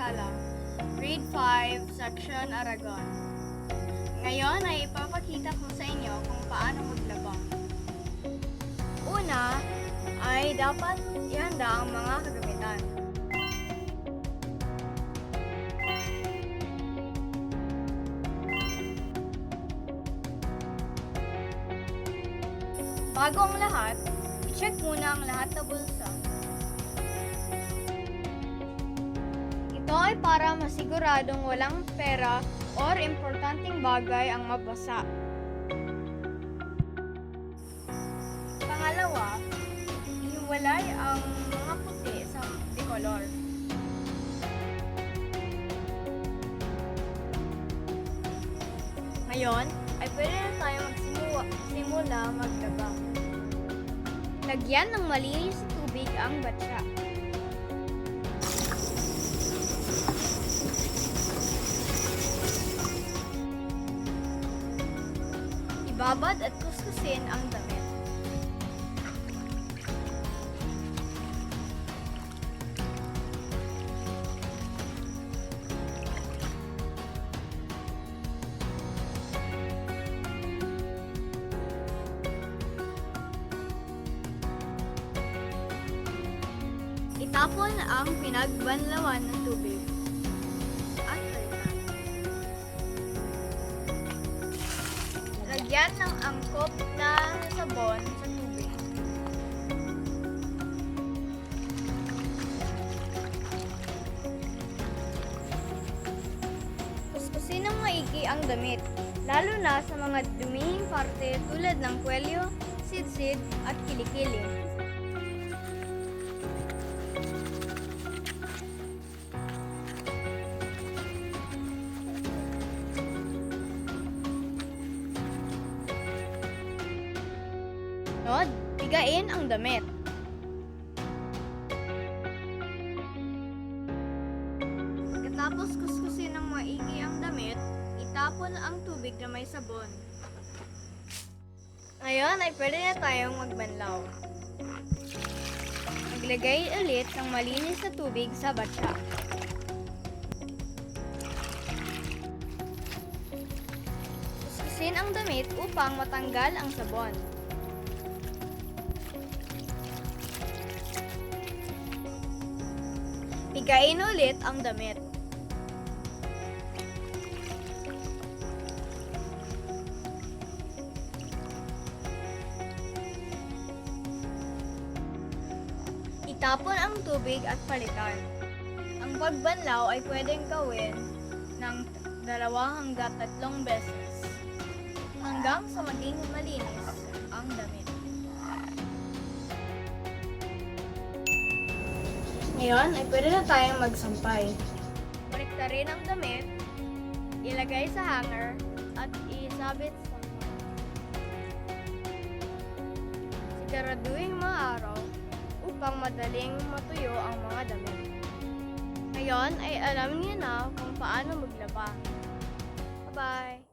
Sala, Grade 5, Section Aragon. Ngayon ay ipapakita ko sa inyo kung paano maglaba. Una ay dapat ihanda ang mga kagamitan. Bago ang lahat, i-check muna ang lahat na bulsa. Ito ay para masiguradong walang pera or importanteng bagay ang mabasa. Pangalawa, ihiwalay ang mga puti sa bicolor. Ngayon, ay pwede na tayo magsimula maglaba. Lagyan ng malinis na tubig ang batya. Ibabad at kuskusin ang damit. Itapon ang pinagbanlawan ng tubig at palitan. Lagyan ng angkop na sabon sa tubig. Kuskusin ng maigi ang damit, lalo na sa mga dumihing parte tulad ng kwelyo, sidsid at kilikili. Sunod, pigain ang damit. Pagkatapos kuskusin ng maigi ang damit, itapon ang tubig na may sabon. Ngayon ay pwede na tayong magbanlaw. Maglagay ulit ng malinis na tubig sa batya. Kuskusin ang damit upang matanggal ang sabon. Pigain ulit ang damit. Itapon ang tubig at palitan. Ang pagbanlaw ay pwedeng gawin ng 2 hanggang 3 beses hanggang sa maging malinis ang damit. Ngayon ay pwede na tayong magsampay. Baliktarin ang damit, ilagay sa hanger, at isabit sa siguraduhing maaraw upang madaling matuyo ang mga damit. Ngayon ay alam niyo na kung paano maglaba. Bye-bye!